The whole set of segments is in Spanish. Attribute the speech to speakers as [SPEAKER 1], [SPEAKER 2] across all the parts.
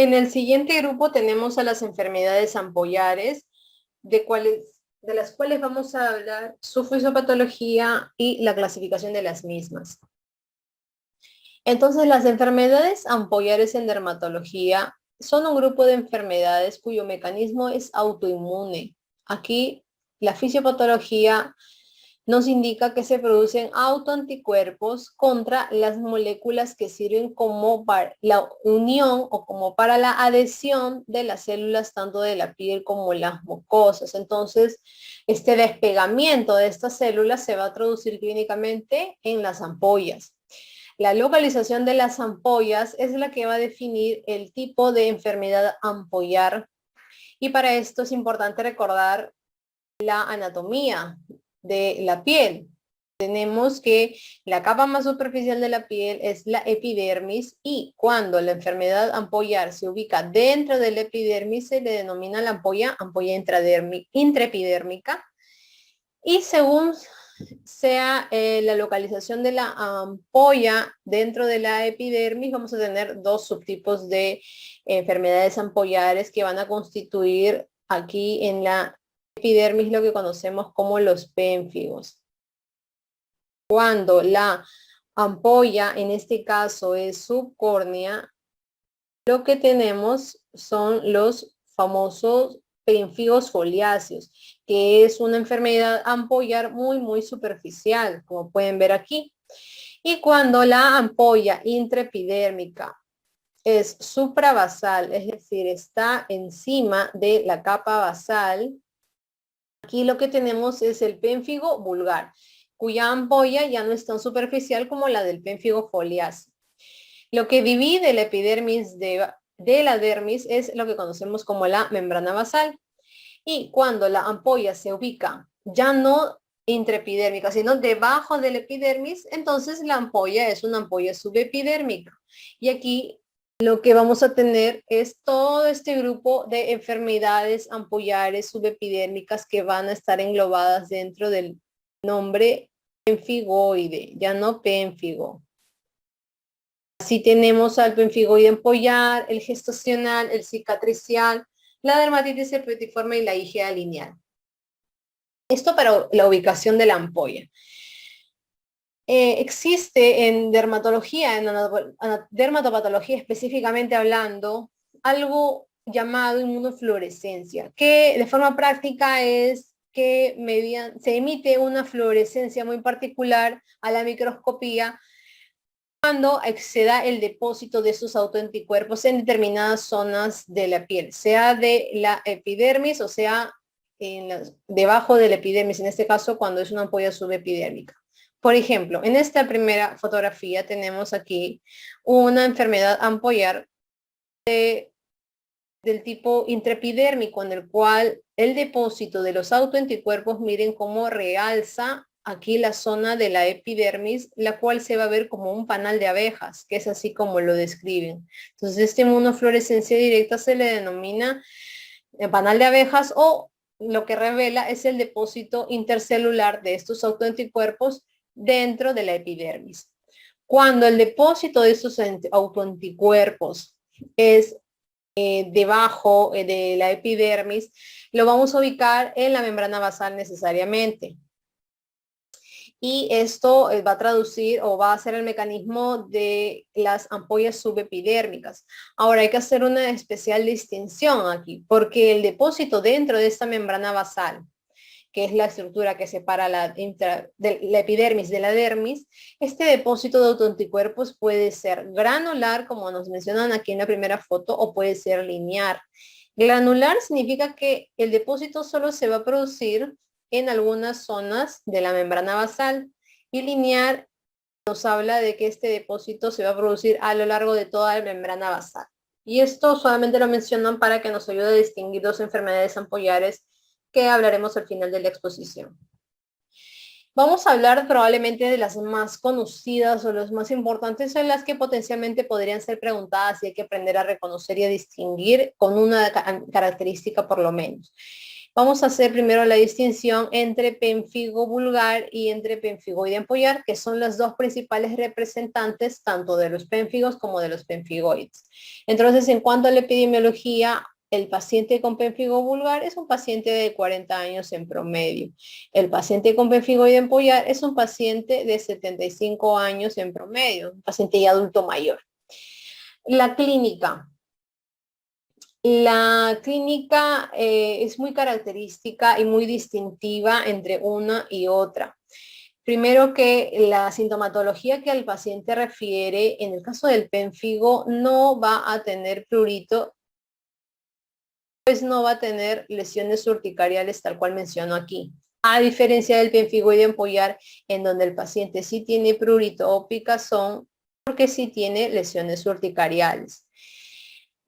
[SPEAKER 1] En el siguiente grupo tenemos a las enfermedades ampollares, de las cuales vamos a hablar su fisiopatología y la clasificación de las mismas. Entonces, las enfermedades ampollares en dermatología son un grupo de enfermedades cuyo mecanismo es autoinmune. Aquí, la fisiopatología nos indica que se producen autoanticuerpos contra las moléculas que sirven como para la unión o como para la adhesión de las células tanto de la piel como las mucosas. Entonces, este despegamiento de estas células se va a traducir clínicamente en las ampollas. La localización de las ampollas es la que va a definir el tipo de enfermedad ampollar. Y para esto es importante recordar la anatomía de la piel. Tenemos que la capa más superficial de la piel es la epidermis y cuando la enfermedad ampollar se ubica dentro de la epidermis se le denomina la ampolla intraepidérmica y según sea la localización de la ampolla dentro de la epidermis, vamos a tener dos subtipos de enfermedades ampollares que van a constituir aquí en la epidermis lo que conocemos como los pénfigos. Cuando la ampolla, en este caso, es subcórnea, lo que tenemos son los famosos pénfigos foliáceos, que es una enfermedad ampollar muy superficial, como pueden ver aquí. Y cuando la ampolla intraepidérmica es suprabasal, es decir, está encima de la capa basal, aquí lo que tenemos es el pénfigo vulgar, cuya ampolla ya no es tan superficial como la del pénfigo foliáceo. Lo que divide la epidermis de la dermis es lo que conocemos como la membrana basal. Y cuando la ampolla se ubica ya no intraepidérmica, sino debajo de la epidermis, entonces la ampolla es una ampolla subepidérmica. Y aquí lo que vamos a tener es todo este grupo de enfermedades ampollares subepidérmicas que van a estar englobadas dentro del nombre pénfigoide, ya no pénfigo. Así tenemos al pemfigoide ampollar, el gestacional, el cicatricial, la dermatitis herpetiforme y la IgA lineal. Esto para la ubicación de la ampolla. Existe en dermatología, en dermatopatología específicamente hablando, algo llamado inmunofluorescencia, que de forma práctica es que se emite una fluorescencia muy particular a la microscopía cuando exceda el depósito de estos autoanticuerpos en determinadas zonas de la piel, sea de la epidermis o sea debajo de la epidermis, en este caso cuando es una ampolla subepidérmica. Por ejemplo, en esta primera fotografía tenemos aquí una enfermedad ampollar del tipo intraepidérmico, en el cual el depósito de los autoanticuerpos, miren cómo realza aquí la zona de la epidermis, la cual se va a ver como un panal de abejas, que es así como lo describen. Entonces, esta inmunofluorescencia directa se le denomina panal de abejas o lo que revela es el depósito intercelular de estos autoanticuerpos dentro de la epidermis. Cuando el depósito de estos autoanticuerpos es debajo de la epidermis, lo vamos a ubicar en la membrana basal necesariamente. Y esto va a traducir o va a ser el mecanismo de las ampollas subepidérmicas. Ahora hay que hacer una especial distinción aquí, porque el depósito dentro de esta membrana basal, que es la estructura que separa la epidermis de la dermis, este depósito de autoanticuerpos puede ser granular, como nos mencionan aquí en la primera foto, o puede ser lineal. Granular significa que el depósito solo se va a producir en algunas zonas de la membrana basal, y lineal nos habla de que este depósito se va a producir a lo largo de toda la membrana basal. Y esto solamente lo mencionan para que nos ayude a distinguir dos enfermedades ampollares que hablaremos al final de la exposición. Vamos a hablar probablemente de las más conocidas o las más importantes, son las que potencialmente podrían ser preguntadas y hay que aprender a reconocer y a distinguir con una característica por lo menos. Vamos a hacer primero la distinción entre pénfigo vulgar y entre pénfigoide ampollar, que son las dos principales representantes tanto de los pénfigos como de los pénfigoides. Entonces, en cuanto a la epidemiología, el paciente con pénfigo vulgar es un paciente de 40 años en promedio. El paciente con pénfigoide ampollar es un paciente de 75 años en promedio, un paciente ya adulto mayor. La clínica. La clínica es muy característica y muy distintiva entre una y otra. Primero que la sintomatología que el paciente refiere, en el caso del pénfigo, no va a tener prurito, pues no va a tener lesiones urticariales tal cual menciono aquí. A diferencia del pénfigoide ampollar, en donde el paciente sí tiene prurito o picazón, porque sí tiene lesiones urticariales.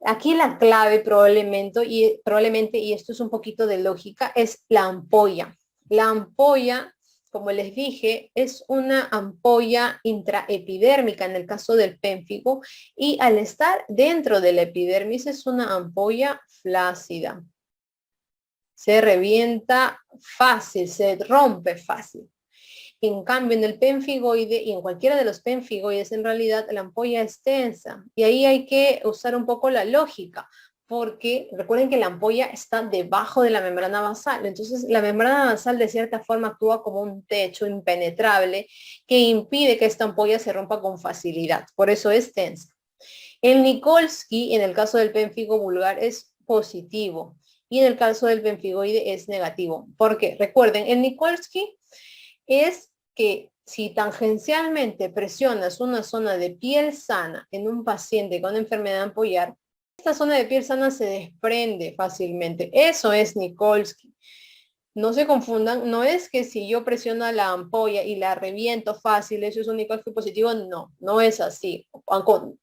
[SPEAKER 1] Aquí la clave probablemente, y esto es un poquito de lógica, es la ampolla. La ampolla, como les dije, es una ampolla intraepidérmica en el caso del pénfigo, y al estar dentro de la epidermis es una ampolla flácida. Se revienta fácil, se rompe fácil. En cambio, en el pénfigoide y en cualquiera de los pénfigoides, en realidad la ampolla es tensa. Y ahí hay que usar un poco la lógica, porque recuerden que la ampolla está debajo de la membrana basal. Entonces, la membrana basal de cierta forma actúa como un techo impenetrable que impide que esta ampolla se rompa con facilidad. Por eso es tensa. El Nikolsky, en el caso del pénfigo vulgar, es positivo. Y en el caso del pénfigoide es negativo. ¿Por qué? Recuerden, el Nikolsky es que si tangencialmente presionas una zona de piel sana en un paciente con enfermedad ampollar, esta zona de piel sana se desprende fácilmente. Eso es Nikolsky. No se confundan, no es que si yo presiono la ampolla y la reviento fácil, eso es un Nikolsky positivo, no, no es así.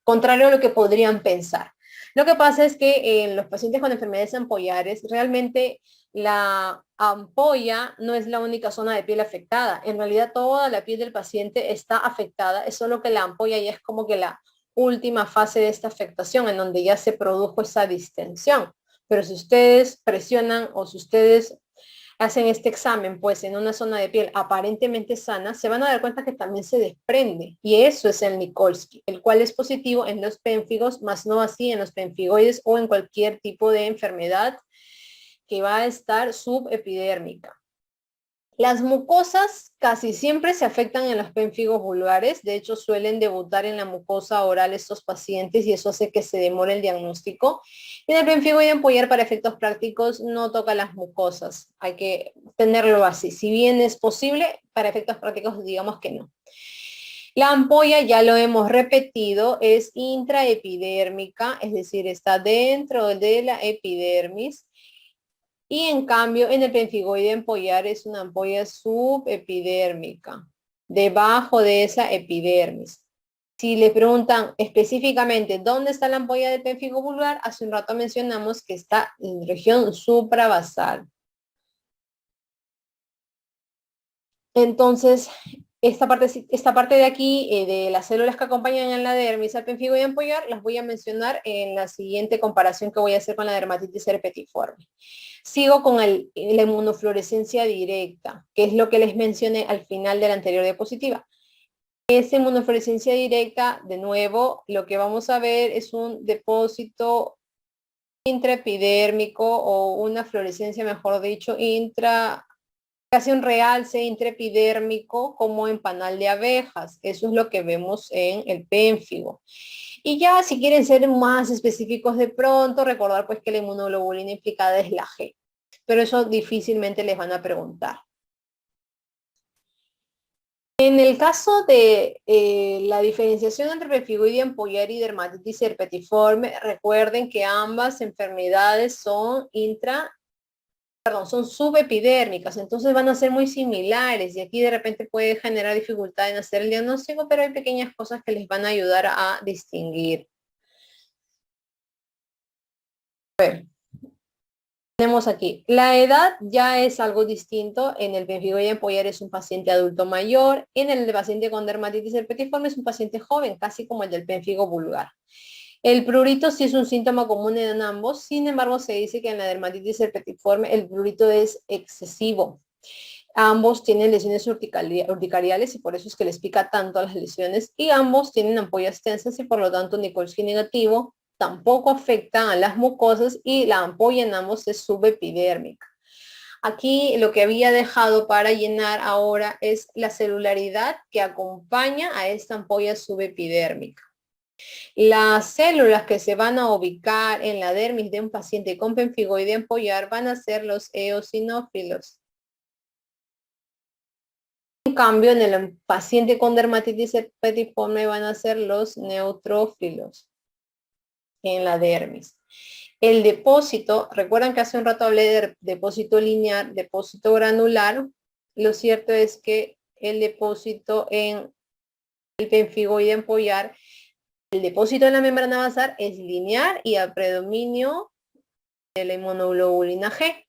[SPEAKER 1] Contrario a lo que podrían pensar. Lo que pasa es que en los pacientes con enfermedades ampollares, realmente la ampolla no es la única zona de piel afectada. En realidad toda la piel del paciente está afectada, es solo que la ampolla ya es como que la última fase de esta afectación, en donde ya se produjo esa distensión. Pero si ustedes presionan o si ustedes hacen este examen pues en una zona de piel aparentemente sana, se van a dar cuenta que también se desprende, y eso es el Nikolsky, el cual es positivo en los pénfigos, más no así en los pénfigoides o en cualquier tipo de enfermedad que va a estar subepidérmica. Las mucosas casi siempre se afectan en los pénfigos vulgares, de hecho suelen debutar en la mucosa oral estos pacientes y eso hace que se demore el diagnóstico. Y en el pénfigoide ampollar, para efectos prácticos, no toca las mucosas, hay que tenerlo así. Si bien es posible, para efectos prácticos digamos que no. La ampolla, ya lo hemos repetido, es intraepidérmica, es decir, está dentro de la epidermis. Y en cambio, en el pénfigoide ampollar es una ampolla subepidérmica, debajo de esa epidermis. Si le preguntan específicamente dónde está la ampolla del pénfigo vulgar, hace un rato mencionamos que está en región suprabasal. Entonces, esta parte de aquí, de las células que acompañan en la dermis al pénfigoide ampollar, las voy a mencionar en la siguiente comparación que voy a hacer con la dermatitis herpetiforme. Sigo con la inmunofluorescencia directa, que es lo que les mencioné al final de la anterior diapositiva. Esa inmunofluorescencia directa, de nuevo, lo que vamos a ver es un depósito intraepidérmico o una fluorescencia, mejor dicho, casi un realce intraepidérmico como en panal de abejas. Eso es lo que vemos en el pénfigo. Y ya si quieren ser más específicos de pronto, recordar pues que la inmunoglobulina implicada es la G. Pero eso difícilmente les van a preguntar. En el caso de la diferenciación entre pénfigoide ampollar y dermatitis herpetiforme, recuerden que ambas enfermedades son son subepidérmicas, entonces van a ser muy similares y aquí de repente puede generar dificultad en hacer el diagnóstico, pero hay pequeñas cosas que les van a ayudar a distinguir. Tenemos aquí, la edad ya es algo distinto. En el pénfigoide ampollar es un paciente adulto mayor, en el paciente con dermatitis herpetiforme es un paciente joven, casi como el del pénfigo vulgar. El prurito sí es un síntoma común en ambos, sin embargo se dice que en la dermatitis herpetiforme el prurito es excesivo. Ambos tienen lesiones urticariales y por eso es que les pica tanto a las lesiones, y ambos tienen ampollas tensas y por lo tanto Nikolsky negativo tampoco afecta a las mucosas y la ampolla en ambos es subepidérmica. Aquí lo que había dejado para llenar ahora es la celularidad que acompaña a esta ampolla subepidérmica. Las células que se van a ubicar en la dermis de un paciente con pemfigoide ampollar van a ser los eosinófilos. En cambio, en el paciente con dermatitis herpetiforme van a ser los neutrófilos en la dermis. El depósito, recuerdan que hace un rato hablé de depósito lineal, depósito granular. Lo cierto es que el depósito en el pemfigoide ampollar, el depósito en la membrana basal es lineal y a predominio de la inmunoglobulina G.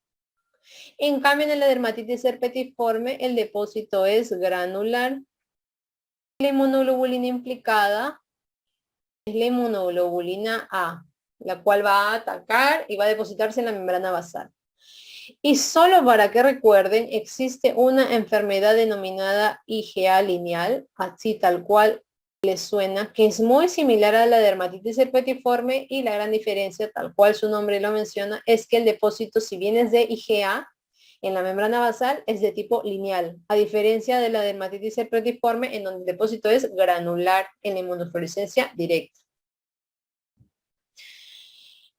[SPEAKER 1] En cambio, en la dermatitis herpetiforme, el depósito es granular. La inmunoglobulina implicada es la inmunoglobulina A, la cual va a atacar y va a depositarse en la membrana basal. Y solo para que recuerden, existe una enfermedad denominada IgA lineal, así tal cual les suena, que es muy similar a la dermatitis herpetiforme, y la gran diferencia, tal cual su nombre lo menciona, es que el depósito, si bien es de IgA, en la membrana basal es de tipo lineal, a diferencia de la dermatitis herpetiforme, en donde el depósito es granular en la inmunofluorescencia directa.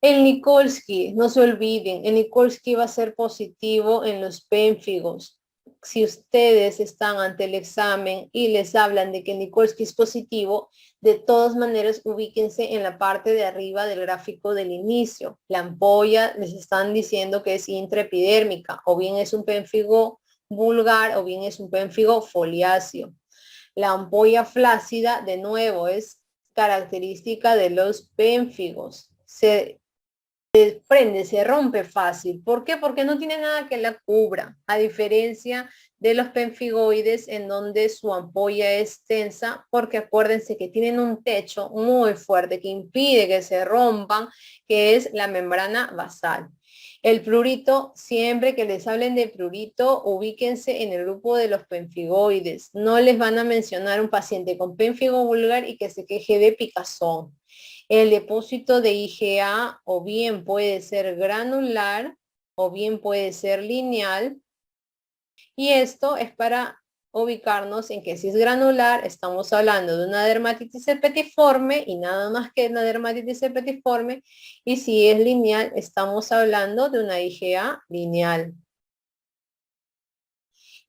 [SPEAKER 1] El Nikolsky, no se olviden, el Nikolsky va a ser positivo en los pénfigos. Si ustedes están ante el examen y les hablan de que el Nikolsky es positivo, de todas maneras ubíquense en la parte de arriba del gráfico del inicio. La ampolla les están diciendo que es intraepidérmica, o bien es un pénfigo vulgar, o bien es un pénfigo foliáceo. La ampolla flácida, de nuevo, es característica de los pénfigos. Se prende, se rompe fácil. ¿Por qué? Porque no tiene nada que la cubra, a diferencia de los pemfigoides en donde su ampolla es tensa, porque acuérdense que tienen un techo muy fuerte que impide que se rompan, que es la membrana basal. El prurito, siempre que les hablen de prurito, ubíquense en el grupo de los pemfigoides. No les van a mencionar un paciente con pénfigo vulgar y que se queje de picazón. El depósito de IgA o bien puede ser granular o bien puede ser lineal. Y esto es para ubicarnos en que si es granular, estamos hablando de una dermatitis herpetiforme y nada más que una dermatitis herpetiforme. Y si es lineal, estamos hablando de una IgA lineal.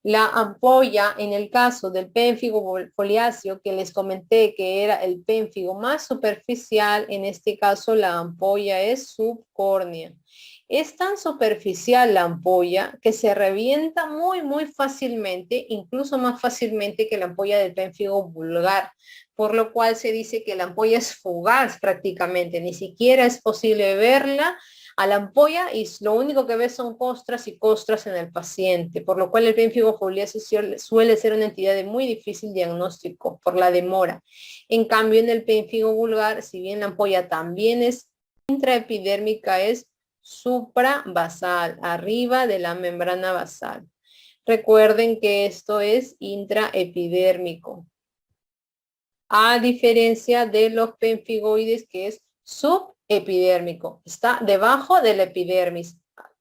[SPEAKER 1] La ampolla, en el caso del pénfigo foliáceo, que les comenté que era el pénfigo más superficial, en este caso la ampolla es subcórnea. Es tan superficial la ampolla que se revienta muy fácilmente, incluso más fácilmente que la ampolla del pénfigo vulgar, por lo cual se dice que la ampolla es fugaz prácticamente, ni siquiera es posible verla a la ampolla y lo único que ves son costras y costras en el paciente, por lo cual el pénfigo foliáceo suele ser una entidad de muy difícil diagnóstico por la demora. En cambio, en el pénfigo vulgar, si bien la ampolla también es intraepidérmica, es suprabasal, arriba de la membrana basal. Recuerden que esto es intraepidérmico, a diferencia de los pemfigoides, que es subepidérmico. Está debajo de la epidermis.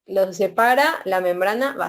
[SPEAKER 1] Lo separa la membrana basal.